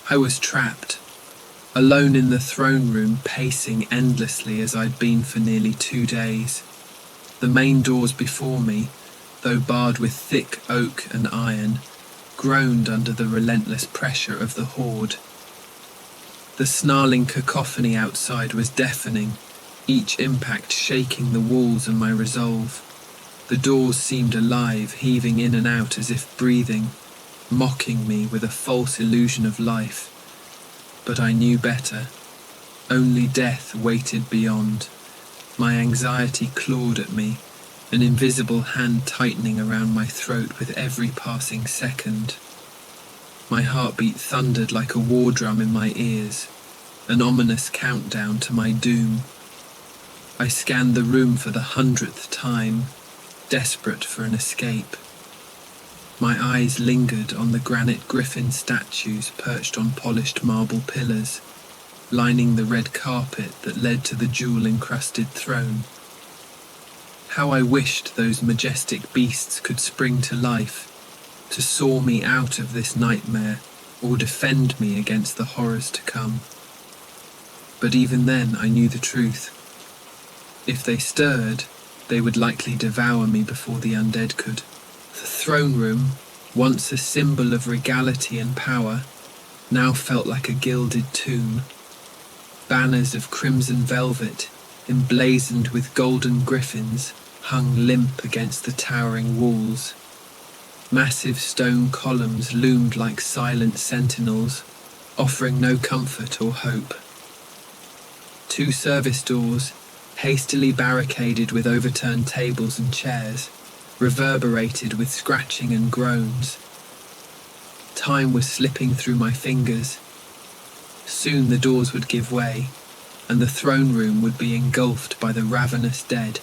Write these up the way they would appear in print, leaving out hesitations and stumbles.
I was trapped, alone in the throne room, pacing endlessly as I'd been for nearly 2 days. The main doors before me, though barred with thick oak and iron, groaned under the relentless pressure of the horde. The snarling cacophony outside was deafening, each impact shaking the walls and my resolve. The doors seemed alive, heaving in and out as if breathing, mocking me with a false illusion of life. But I knew better. Only death waited beyond. My anxiety clawed at me, an invisible hand tightening around my throat with every passing second. My heartbeat thundered like a war drum in my ears, an ominous countdown to my doom. I scanned the room for the 100th time, desperate for an escape. My eyes lingered on the granite griffin statues perched on polished marble pillars, lining the red carpet that led to the jewel-encrusted throne. How I wished those majestic beasts could spring to life, to saw me out of this nightmare or defend me against the horrors to come. But even then I knew the truth. If they stirred, they would likely devour me before the undead could. The throne room, once a symbol of regality and power, now felt like a gilded tomb. Banners of crimson velvet, emblazoned with golden griffins, hung limp against the towering walls. Massive stone columns loomed like silent sentinels, offering no comfort or hope. 2 service doors, hastily barricaded with overturned tables and chairs, reverberated with scratching and groans. Time was slipping through my fingers. Soon the doors would give way, and the throne room would be engulfed by the ravenous dead,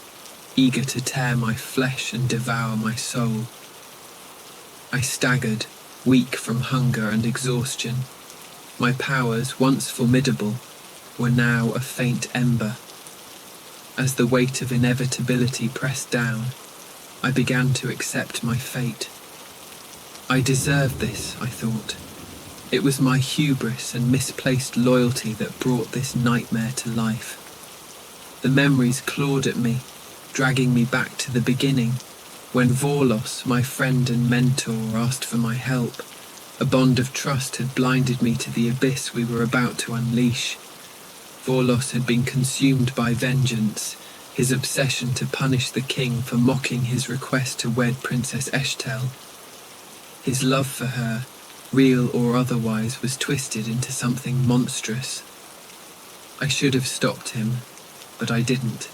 eager to tear my flesh and devour my soul. I staggered, weak from hunger and exhaustion. My powers, once formidable, were now a faint ember. As the weight of inevitability pressed down, I began to accept my fate. I deserved this, I thought. It was my hubris and misplaced loyalty that brought this nightmare to life. The memories clawed at me, dragging me back to the beginning, when Vorlos, my friend and mentor, asked for my help. A bond of trust had blinded me to the abyss we were about to unleash. Vorlos had been consumed by vengeance, his obsession to punish the king for mocking his request to wed Princess Eshtel. His love for her, real or otherwise, was twisted into something monstrous. I should have stopped him, but I didn't.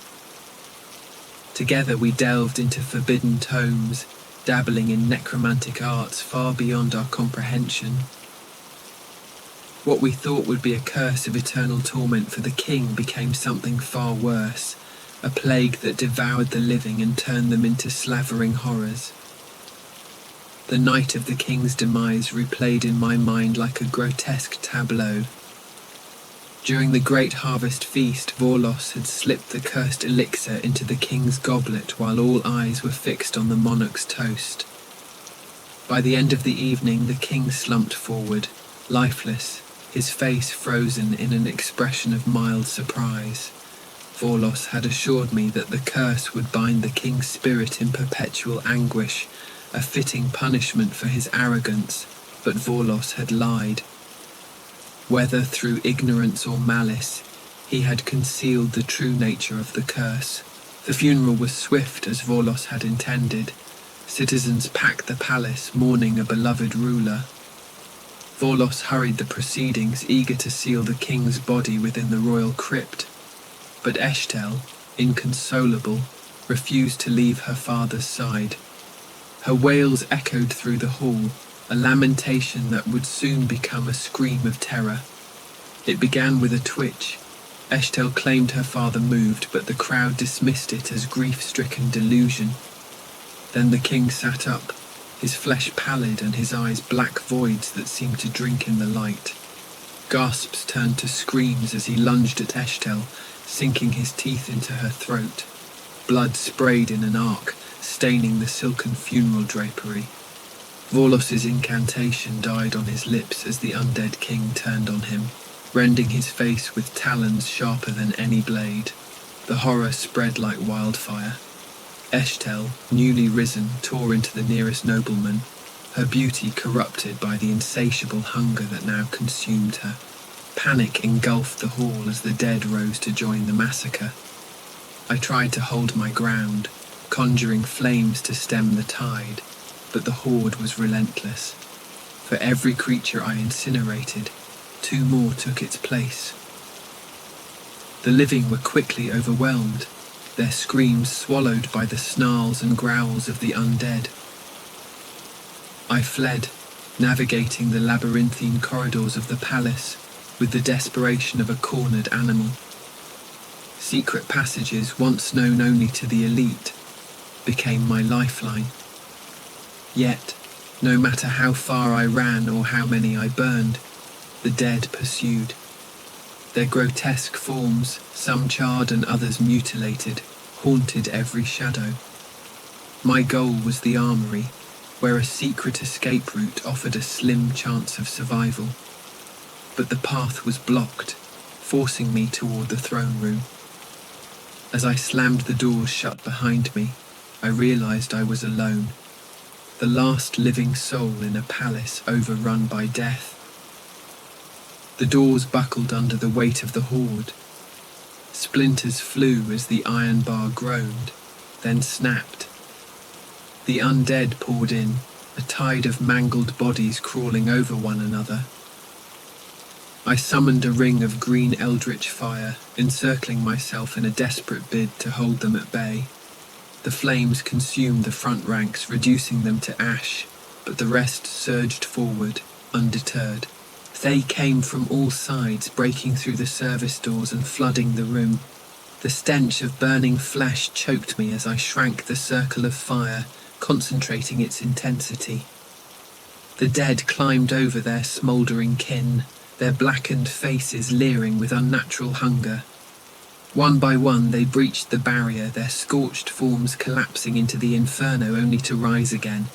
Together we delved into forbidden tomes, dabbling in necromantic arts far beyond our comprehension. What we thought would be a curse of eternal torment for the king became something far worse, a plague that devoured the living and turned them into slavering horrors. The night of the king's demise replayed in my mind like a grotesque tableau. During the great harvest feast, Vorlos had slipped the cursed elixir into the king's goblet while all eyes were fixed on the monarch's toast. By the end of the evening, the king slumped forward, lifeless, his face frozen in an expression of mild surprise. Vorlos had assured me that the curse would bind the king's spirit in perpetual anguish, a fitting punishment for his arrogance, but Vorlos had lied. Whether through ignorance or malice, he had concealed the true nature of the curse. The funeral was swift as Vorlos had intended. Citizens packed the palace, mourning a beloved ruler. Vorlos hurried the proceedings, eager to seal the king's body within the royal crypt. But Eshtel, inconsolable, refused to leave her father's side. Her wails echoed through the hall, a lamentation that would soon become a scream of terror. It began with a twitch. Eshtel claimed her father moved, but the crowd dismissed it as grief-stricken delusion. Then the king sat up, his flesh pallid and his eyes black voids that seemed to drink in the light. Gasps turned to screams as he lunged at Eshtel, sinking his teeth into her throat. Blood sprayed in an arc, staining the silken funeral drapery. Vorlos's incantation died on his lips as the undead king turned on him, rending his face with talons sharper than any blade. The horror spread like wildfire. Eshtel, newly risen, tore into the nearest nobleman, her beauty corrupted by the insatiable hunger that now consumed her. Panic engulfed the hall as the dead rose to join the massacre. I tried to hold my ground, conjuring flames to stem the tide, but the horde was relentless. For every creature I incinerated, 2 more took its place. The living were quickly overwhelmed, their screams swallowed by the snarls and growls of the undead. I fled, navigating the labyrinthine corridors of the palace with the desperation of a cornered animal. Secret passages, once known only to the elite, became my lifeline. Yet, no matter how far I ran or how many I burned, the dead pursued. Their grotesque forms, some charred and others mutilated, haunted every shadow. My goal was the armory, where a secret escape route offered a slim chance of survival. But the path was blocked, forcing me toward the throne room. As I slammed the doors shut behind me, I realized I was alone, the last living soul in a palace overrun by death. The doors buckled under the weight of the horde. Splinters flew as the iron bar groaned, then snapped. The undead poured in, a tide of mangled bodies crawling over one another. I summoned a ring of green eldritch fire, encircling myself in a desperate bid to hold them at bay. The flames consumed the front ranks, reducing them to ash, but the rest surged forward, undeterred. They came from all sides, breaking through the service doors and flooding the room. The stench of burning flesh choked me as I shrank the circle of fire, concentrating its intensity. The dead climbed over their smouldering kin, their blackened faces leering with unnatural hunger. One by one they breached the barrier, their scorched forms collapsing into the inferno only to rise again.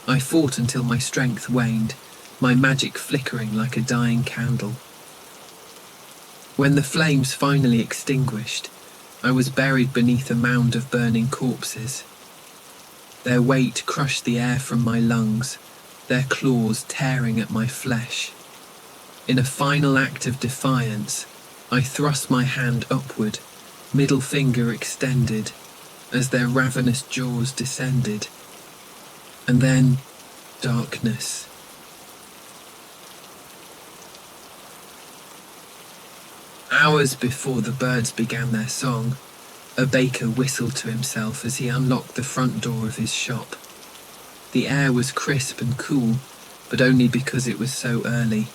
I fought until my strength waned, my magic flickering like a dying candle. When the flames finally extinguished, I was buried beneath a mound of burning corpses. Their weight crushed the air from my lungs, their claws tearing at my flesh. In a final act of defiance, I thrust my hand upward, middle finger extended, as their ravenous jaws descended. And then, darkness. Hours before the birds began their song, a baker whistled to himself as he unlocked the front door of his shop. The air was crisp and cool, but only because it was so early.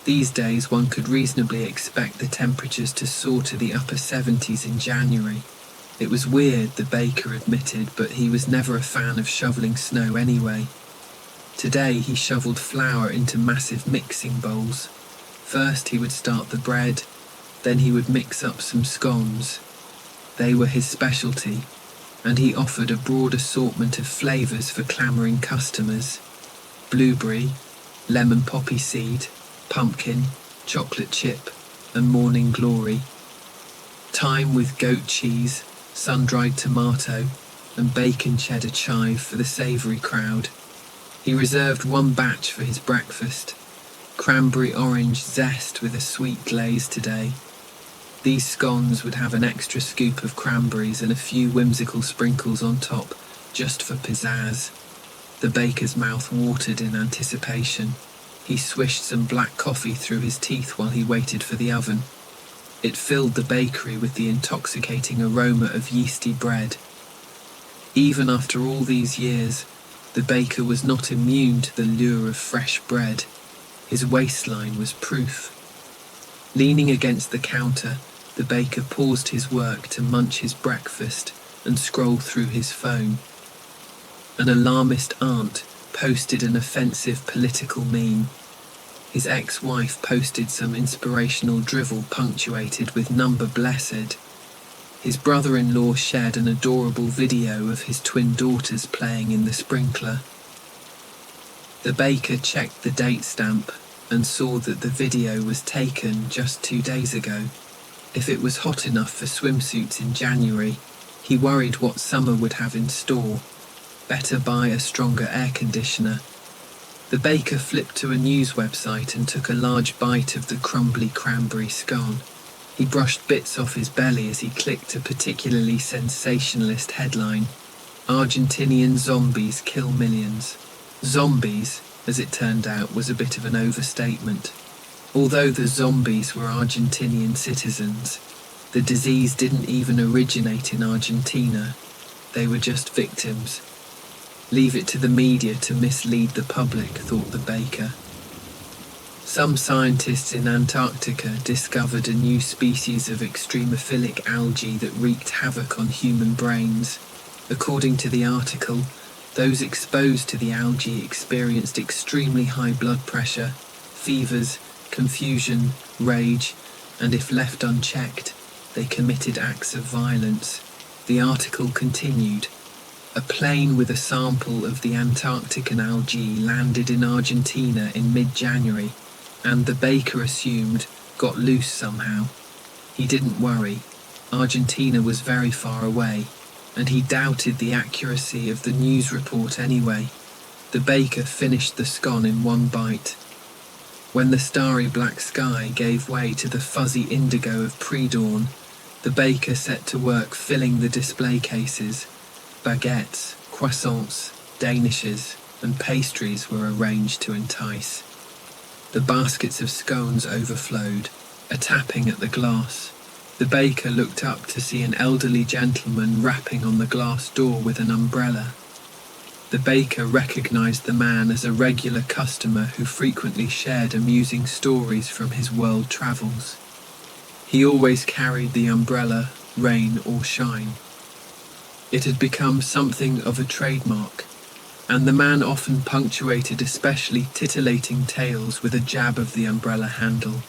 These days one could reasonably expect the temperatures to soar to the upper 70s in January. It was weird, the baker admitted, but he was never a fan of shoveling snow anyway. Today he shoveled flour into massive mixing bowls. First he would start the bread, then he would mix up some scones. They were his specialty, and he offered a broad assortment of flavours for clamouring customers. Blueberry, lemon poppy seed, pumpkin, chocolate chip, and morning glory. Thyme with goat cheese, sun-dried tomato, and bacon cheddar chive for the savoury crowd. He reserved one batch for his breakfast, cranberry orange zest with a sweet glaze today. These scones would have an extra scoop of cranberries and a few whimsical sprinkles on top, just for pizzazz. The baker's mouth watered in anticipation. He swished some black coffee through his teeth while he waited for the oven. It filled the bakery with the intoxicating aroma of yeasty bread. Even after all these years, the baker was not immune to the lure of fresh bread. His waistline was proof. Leaning against the counter, the baker paused his work to munch his breakfast and scroll through his phone. An alarmist aunt posted an offensive political meme. His ex-wife posted some inspirational drivel punctuated with number blessed. His brother-in-law shared an adorable video of his twin daughters playing in the sprinkler. The baker checked the date stamp and saw that the video was taken just 2 days ago. If it was hot enough for swimsuits in January, he worried what summer would have in store. Better buy a stronger air conditioner. The baker flipped to a news website and took a large bite of the crumbly cranberry scone. He brushed bits off his belly as he clicked a particularly sensationalist headline: Argentinian zombies kill millions. Zombies, as it turned out, was a bit of an overstatement. Although the zombies were Argentinian citizens, the disease didn't even originate in Argentina. They were just victims. Leave it to the media to mislead the public, thought the baker. Some scientists in Antarctica discovered a new species of extremophilic algae that wreaked havoc on human brains. According to the article, those exposed to the algae experienced extremely high blood pressure, fevers, confusion, rage, and if left unchecked, they committed acts of violence. The article continued. A plane with a sample of the Antarctican algae landed in Argentina in mid-January, and the baker assumed got loose somehow. He didn't worry. Argentina was very far away, and he doubted the accuracy of the news report anyway. The baker finished the scone in one bite. When the starry black sky gave way to the fuzzy indigo of pre-dawn, the baker set to work filling the display cases. Baguettes, croissants, danishes, and pastries were arranged to entice. The baskets of scones overflowed, a tapping at the glass. The baker looked up to see an elderly gentleman rapping on the glass door with an umbrella. The baker recognized the man as a regular customer who frequently shared amusing stories from his world travels. He always carried the umbrella, rain or shine. It had become something of a trademark, and the man often punctuated especially titillating tales with a jab of the umbrella handle.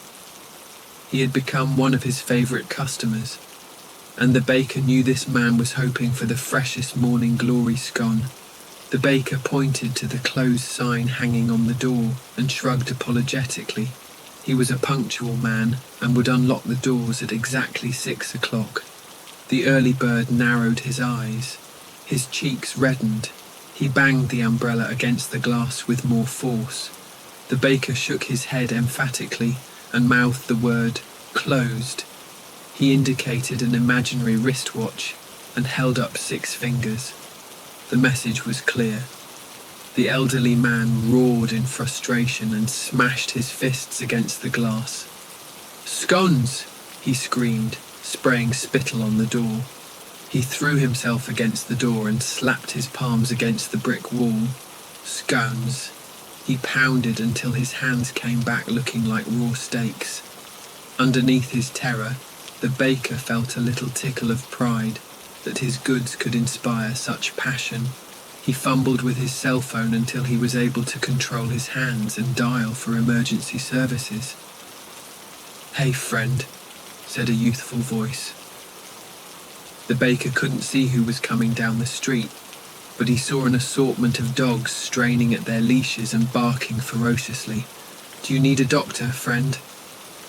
He had become one of his favourite customers, and the baker knew this man was hoping for the freshest morning glory scone. The baker pointed to the closed sign hanging on the door and shrugged apologetically. He was a punctual man and would unlock the doors at exactly 6 o'clock. The early bird narrowed his eyes. His cheeks reddened. He banged the umbrella against the glass with more force. The baker shook his head emphatically and mouthed the word "closed." He indicated an imaginary wristwatch and held up 6 fingers. The message was clear. The elderly man roared in frustration and smashed his fists against the glass. "Scones!" he screamed, spraying spittle on the door. He threw himself against the door and slapped his palms against the brick wall. Scones! He pounded until his hands came back looking like raw steaks. Underneath his terror, the baker felt a little tickle of pride that his goods could inspire such passion. He fumbled with his cell phone until he was able to control his hands and dial for emergency services. "Hey, friend," said a youthful voice. The baker couldn't see who was coming down the street, but he saw an assortment of dogs straining at their leashes and barking ferociously. "Do you need a doctor, friend?"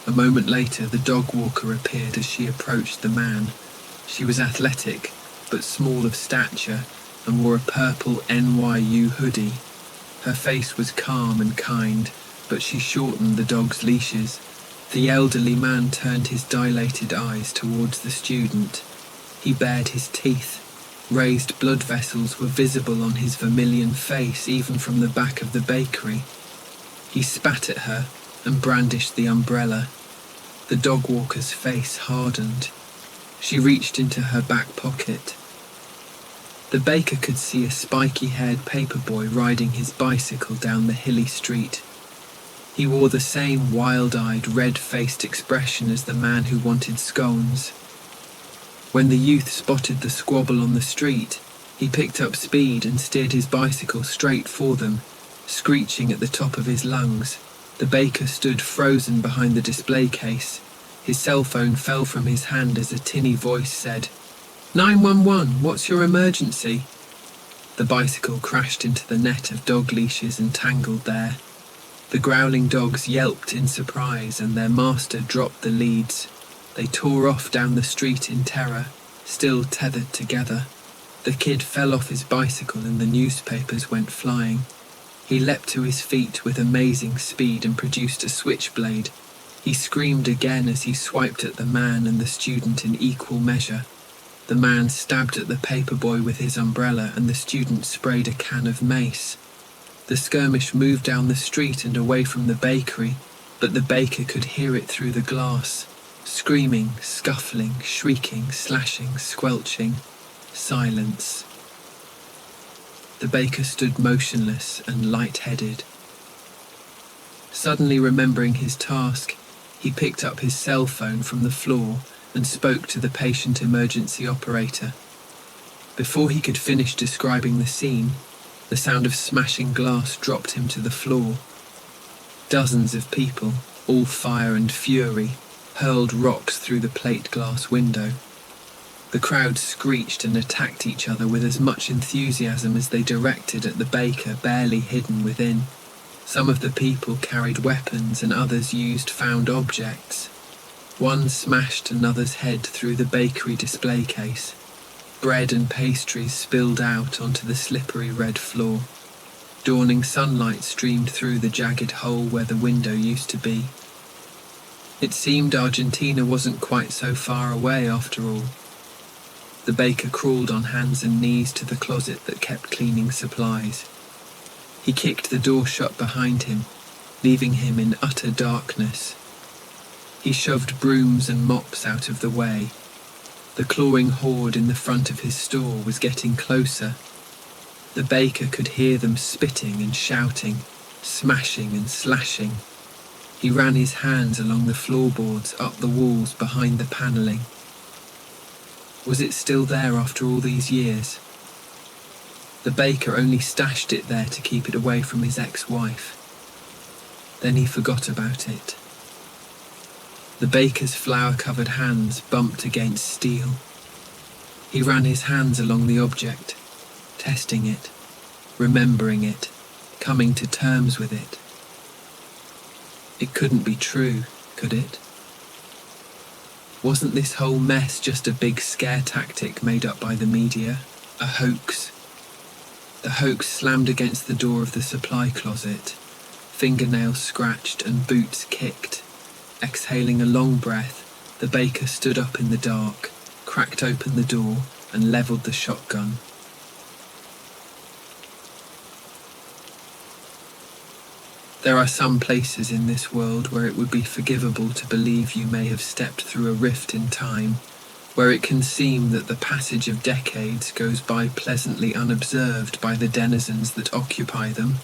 A moment later, the dog walker appeared as she approached the man. She was athletic, but small of stature, and wore a purple NYU hoodie. Her face was calm and kind, but she shortened the dog's leashes. The elderly man turned his dilated eyes towards the student. He bared his teeth. Raised blood vessels were visible on his vermilion face, even from the back of the bakery. He spat at her and brandished the umbrella. The dog walker's face hardened. She reached into her back pocket. The baker could see a spiky-haired paperboy riding his bicycle down the hilly street. He wore the same wild-eyed, red-faced expression as the man who wanted scones. When the youth spotted the squabble on the street, he picked up speed and steered his bicycle straight for them, screeching at the top of his lungs. The baker stood frozen behind the display case. His cell phone fell from his hand as a tinny voice said, "911, what's your emergency?" The bicycle crashed into the net of dog leashes entangled there. The growling dogs yelped in surprise, and their master dropped the leads. They tore off down the street in terror, still tethered together. The kid fell off his bicycle and the newspapers went flying. He leapt to his feet with amazing speed and produced a switchblade. He screamed again as he swiped at the man and the student in equal measure. The man stabbed at the paperboy with his umbrella, and the student sprayed a can of mace. The skirmish moved down the street and away from the bakery, but the baker could hear it through the glass. Screaming, scuffling, shrieking, slashing, squelching. Silence. The baker stood motionless and light-headed. Suddenly remembering his task, he picked up his cell phone from the floor and spoke to the patient emergency operator. Before he could finish describing the scene, the sound of smashing glass dropped him to the floor. Dozens of people, all fire and fury, hurled rocks through the plate glass window. The crowd screeched and attacked each other with as much enthusiasm as they directed at the baker barely hidden within. Some of the people carried weapons and others used found objects. One smashed another's head through the bakery display case. Bread and pastries spilled out onto the slippery red floor. Dawning sunlight streamed through the jagged hole where the window used to be. It seemed Argentina wasn't quite so far away after all. The baker crawled on hands and knees to the closet that kept cleaning supplies. He kicked the door shut behind him, leaving him in utter darkness. He shoved brooms and mops out of the way. The clawing horde in the front of his store was getting closer. The baker could hear them spitting and shouting, smashing and slashing. He ran his hands along the floorboards, up the walls behind the panelling. Was it still there after all these years? The baker only stashed it there to keep it away from his ex-wife. Then he forgot about it. The baker's flour-covered hands bumped against steel. He ran his hands along the object, testing it, remembering it, coming to terms with it. It couldn't be true, could it? Wasn't this whole mess just a big scare tactic made up by the media? A hoax? The hoax slammed against the door of the supply closet. Fingernails scratched and boots kicked. Exhaling a long breath, the baker stood up in the dark, cracked open the door, and levelled the shotgun. There are some places in this world where it would be forgivable to believe you may have stepped through a rift in time, where it can seem that the passage of decades goes by pleasantly unobserved by the denizens that occupy them,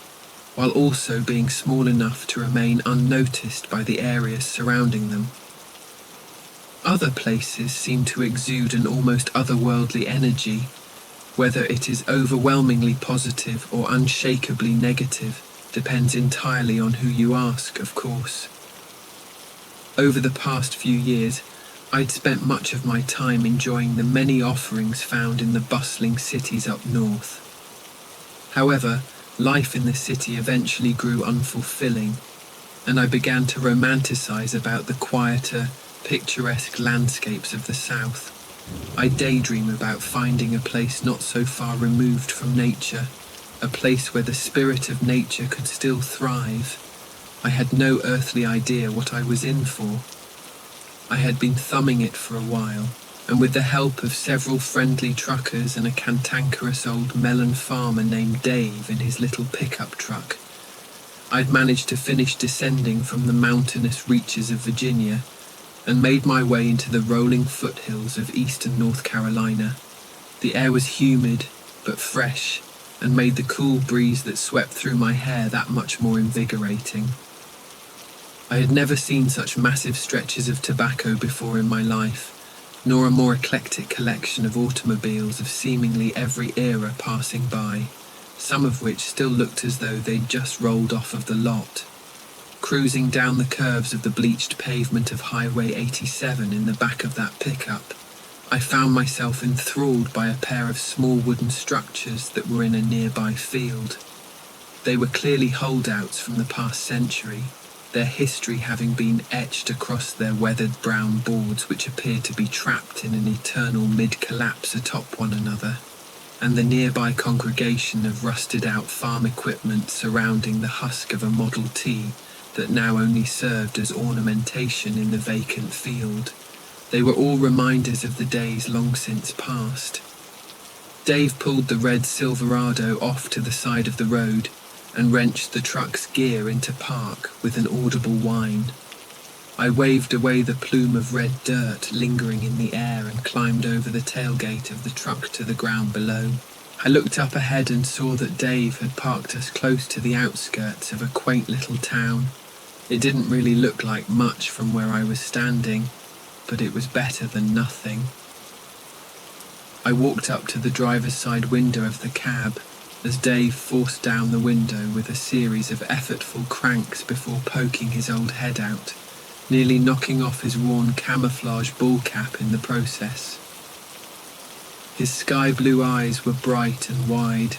while also being small enough to remain unnoticed by the areas surrounding them. Other places seem to exude an almost otherworldly energy, whether it is overwhelmingly positive or unshakably negative. Depends entirely on who you ask, of course. Over the past few years, I'd spent much of my time enjoying the many offerings found in the bustling cities up north. However, life in the city eventually grew unfulfilling, and I began to romanticize about the quieter, picturesque landscapes of the south. I daydream about finding a place not so far removed from nature, a place where the spirit of nature could still thrive. I had no earthly idea what I was in for. I had been thumbing it for a while, and with the help of several friendly truckers and a cantankerous old melon farmer named Dave in his little pickup truck, I'd managed to finish descending from the mountainous reaches of Virginia and made my way into the rolling foothills of eastern North Carolina. The air was humid but fresh, and made the cool breeze that swept through my hair that much more invigorating. I had never seen such massive stretches of tobacco before in my life, nor a more eclectic collection of automobiles of seemingly every era passing by, some of which still looked as though they'd just rolled off of the lot. Cruising down the curves of the bleached pavement of Highway 87 in the back of that pickup, I found myself enthralled by a pair of small wooden structures that were in a nearby field. They were clearly holdouts from the past century, their history having been etched across their weathered brown boards, which appeared to be trapped in an eternal mid-collapse atop one another, and the nearby congregation of rusted-out farm equipment surrounding the husk of a Model T that now only served as ornamentation in the vacant field. They were all reminders of the days long since past. Dave pulled the red Silverado off to the side of the road and wrenched the truck's gear into park with an audible whine. I waved away the plume of red dirt lingering in the air and climbed over the tailgate of the truck to the ground below. I looked up ahead and saw that Dave had parked us close to the outskirts of a quaint little town. It didn't really look like much from where I was standing, but it was better than nothing. I walked up to the driver's side window of the cab as Dave forced down the window with a series of effortful cranks before poking his old head out, nearly knocking off his worn camouflage ball cap in the process. His sky-blue eyes were bright and wide,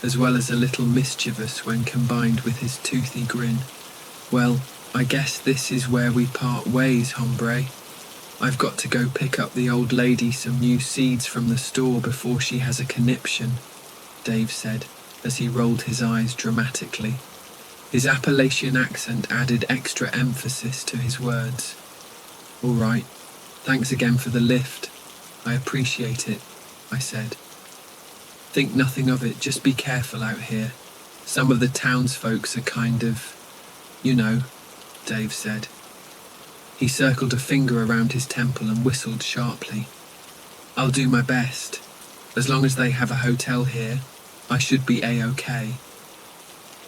as well as a little mischievous when combined with his toothy grin. "Well, I guess this is where we part ways, hombre. I've got to go pick up the old lady some new seeds from the store before she has a conniption," Dave said, as he rolled his eyes dramatically. His Appalachian accent added extra emphasis to his words. "All right, thanks again for the lift. I appreciate it," I said. "Think nothing of it, just be careful out here. Some of the townsfolks are kind of, you know," Dave said. He circled a finger around his temple and whistled sharply. "I'll do my best. As long as they have a hotel here, I should be A-OK.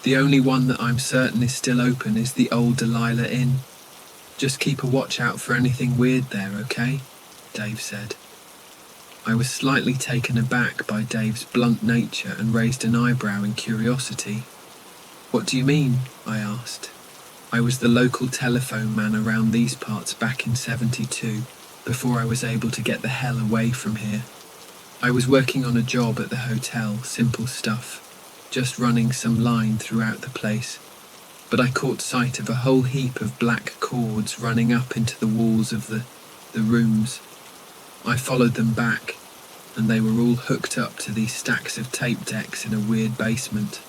The only one that I'm certain is still open is the old Delilah Inn. Just keep a watch out for anything weird there, okay?" Dave said. I was slightly taken aback by Dave's blunt nature and raised an eyebrow in curiosity. "What do you mean?" I asked. I was the local telephone man around these parts back in '72, before I was able to get the hell away from here. I was working on a job at the hotel, simple stuff, just running some line throughout the place, but I caught sight of a whole heap of black cords running up into the walls of the rooms. I followed them back, and they were all hooked up to these stacks of tape decks in a weird basement.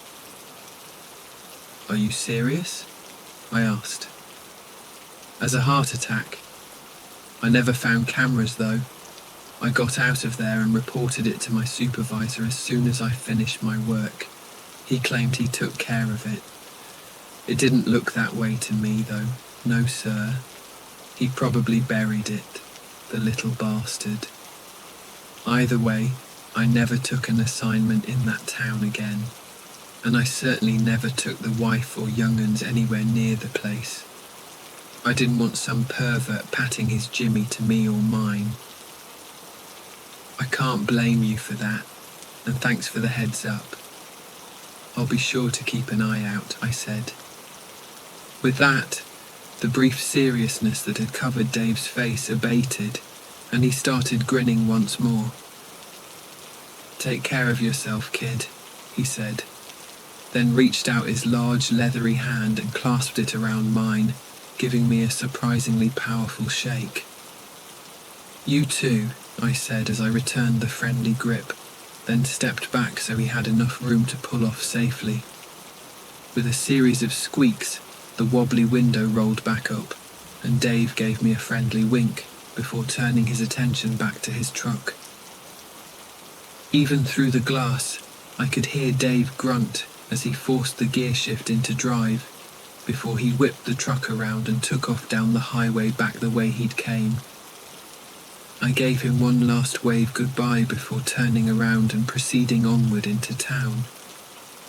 "Are you serious?" I asked. "As a heart attack. I never found cameras though. I got out of there and reported it to my supervisor as soon as I finished my work. He claimed he took care of it. It didn't look that way to me though, no sir. He probably buried it, the little bastard. Either way, I never took an assignment in that town again, and I certainly never took the wife or young'uns anywhere near the place. I didn't want some pervert patting his Jimmy to me or mine. I can't blame you for that, and thanks for the heads up. I'll be sure to keep an eye out," I said. With that, the brief seriousness that had covered Dave's face abated, and he started grinning once more. "Take care of yourself, kid," he said, then reached out his large leathery hand and clasped it around mine, giving me a surprisingly powerful shake. "You too," I said as I returned the friendly grip, then stepped back so he had enough room to pull off safely. With a series of squeaks, the wobbly window rolled back up, and Dave gave me a friendly wink before turning his attention back to his truck. Even through the glass, I could hear Dave grunt as he forced the gear shift into drive, before he whipped the truck around and took off down the highway back the way he'd came. I gave him one last wave goodbye before turning around and proceeding onward into town.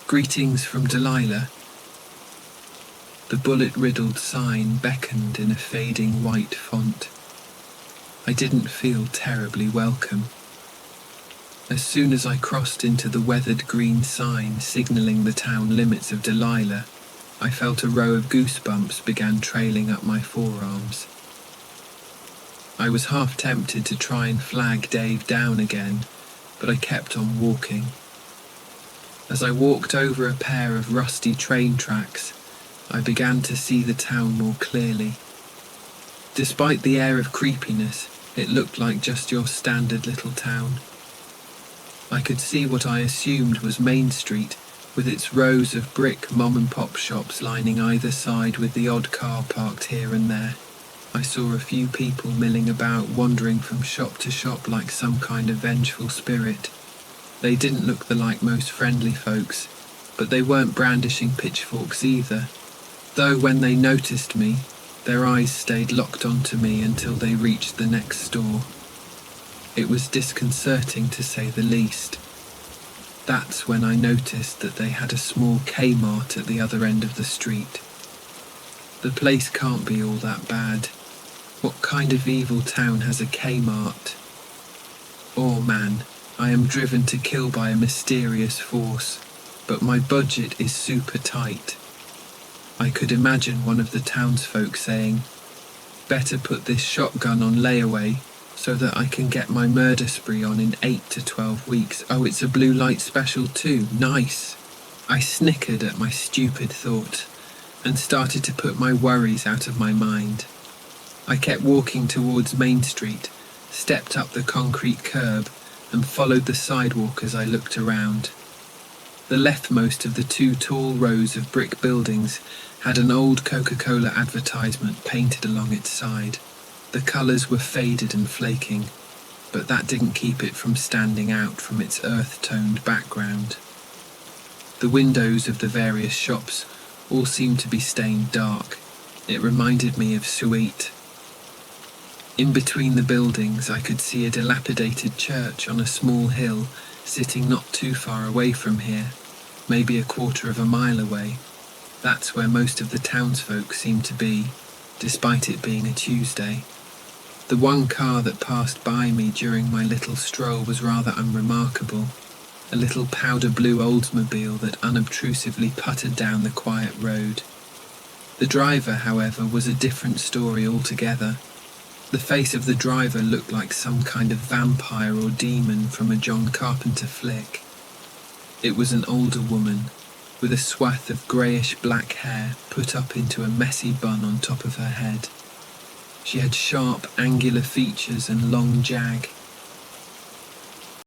"Greetings from Delilah." The bullet-riddled sign beckoned in a fading white font. I didn't feel terribly welcome. As soon as I crossed into the weathered green sign signalling the town limits of Delilah, I felt a row of goosebumps began trailing up my forearms. I was half tempted to try and flag Dave down again, but I kept on walking. As I walked over a pair of rusty train tracks, I began to see the town more clearly. Despite the air of creepiness, it looked like just your standard little town. I could see what I assumed was Main Street, with its rows of brick mom-and-pop shops lining either side with the odd car parked here and there. I saw a few people milling about, wandering from shop to shop like some kind of vengeful spirit. They didn't look like most friendly folks, but they weren't brandishing pitchforks either, though when they noticed me, their eyes stayed locked onto me until they reached the next store. It was disconcerting to say the least. That's when I noticed that they had a small Kmart at the other end of the street. The place can't be all that bad. What kind of evil town has a Kmart? Oh man, I am driven to kill by a mysterious force, but my budget is super tight. I could imagine one of the townsfolk saying, "Better put this shotgun on layaway so that I can get my murder spree on in 8 to 12 weeks. Oh, it's a blue light special too, nice." I snickered at my stupid thought and started to put my worries out of my mind. I kept walking towards Main Street, stepped up the concrete curb and followed the sidewalk as I looked around. The leftmost of the two tall rows of brick buildings had an old Coca-Cola advertisement painted along its side. The colours were faded and flaking, but that didn't keep it from standing out from its earth-toned background. The windows of the various shops all seemed to be stained dark. It reminded me of Sweet. In between the buildings I could see a dilapidated church on a small hill sitting not too far away from here, maybe a quarter of a mile away. That's where most of the townsfolk seemed to be, despite it being a Tuesday. The one car that passed by me during my little stroll was rather unremarkable, a little powder blue Oldsmobile that unobtrusively puttered down the quiet road. The driver, however, was a different story altogether. The face of the driver looked like some kind of vampire or demon from a John Carpenter flick. It was an older woman, with a swath of greyish-black hair put up into a messy bun on top of her head. She had sharp, angular features and long jag,